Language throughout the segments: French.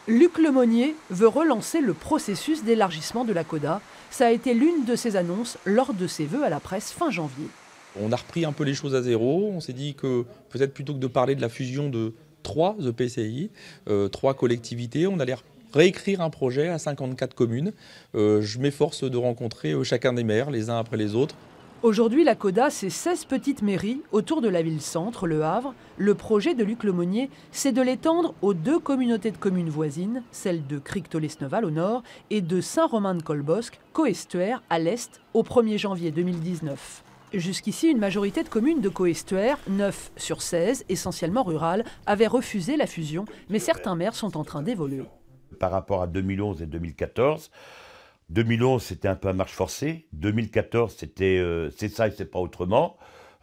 Luc Lemonnier veut relancer le processus d'élargissement de la CODA. Ça a été l'une de ses annonces lors de ses vœux à la presse fin janvier. On a repris un peu les choses à zéro. On s'est dit que peut-être plutôt que de parler de la fusion de 3 EPCI, 3 collectivités, on allait réécrire un projet à 54 communes. Je m'efforce de rencontrer chacun des maires, les uns après les autres. Aujourd'hui, la CODA, c'est 16 petites mairies autour de la ville-centre, Le Havre. Le projet de Luc Lemonnier, c'est de l'étendre aux 2 communautés de communes voisines, celle de Crictolesneval au nord et de Saint-Romain-de-Colbosc, coestuaire à l'est, au 1er janvier 2019. Jusqu'ici, une majorité de communes de coestuaire, 9 sur 16, essentiellement rurales, avaient refusé la fusion, mais certains maires sont en train d'évoluer. Par rapport à 2011 et 2014, 2011, c'était un peu à marche forcée. 2014, c'était c'est ça et c'est pas autrement.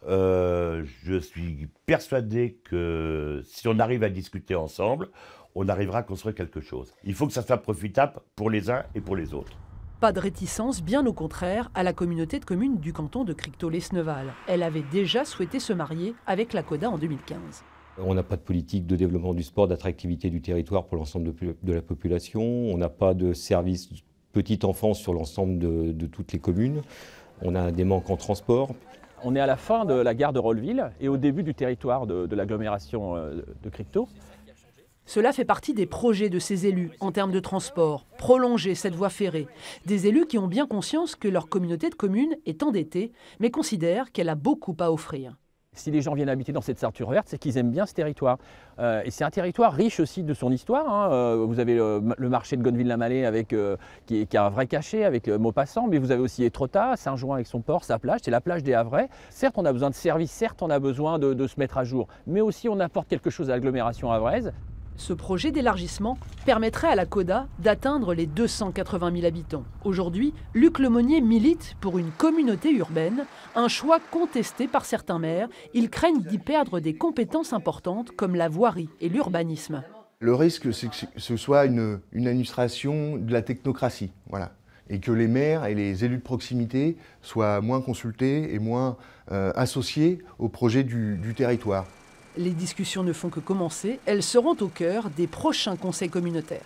Je suis persuadé que si on arrive à discuter ensemble, on arrivera à construire quelque chose. Il faut que ça soit profitable pour les uns et pour les autres. Pas de réticence, bien au contraire, à la communauté de communes du canton de Crictolesneval. Elle avait déjà souhaité se marier avec la CODA en 2015. On n'a pas de politique de développement du sport, d'attractivité du territoire pour l'ensemble de la population. On n'a pas de service petite enfance sur l'ensemble de toutes les communes. On a des manques en transport. On est à la fin de la gare de Rolleville et au début du territoire de l'agglomération de Cricto. Cela fait partie des projets de ces élus en termes de transport, prolonger cette voie ferrée. Des élus qui ont bien conscience que leur communauté de communes est endettée, mais considèrent qu'elle a beaucoup à offrir. Si les gens viennent habiter dans cette ceinture verte, c'est qu'ils aiment bien ce territoire. Et c'est un territoire riche aussi de son histoire. Vous avez le marché de Gonneville-la-Mallet qui a un vrai cachet avec Maupassant, mais vous avez aussi Étretat, Saint-Jouin avec son port, sa plage, c'est la plage des Havrais. Certes, on a besoin de services, certes, on a besoin de se mettre à jour, mais aussi on apporte quelque chose à l'agglomération havraise. Ce projet d'élargissement permettrait à la CODA d'atteindre les 280 000 habitants. Aujourd'hui, Luc Lemonnier milite pour une communauté urbaine, un choix contesté par certains maires. Ils craignent d'y perdre des compétences importantes comme la voirie et l'urbanisme. Le risque, c'est que ce soit une administration de la technocratie, voilà, et que les maires et les élus de proximité soient moins consultés et moins associés au projet du territoire. Les discussions ne font que commencer, elles seront au cœur des prochains conseils communautaires.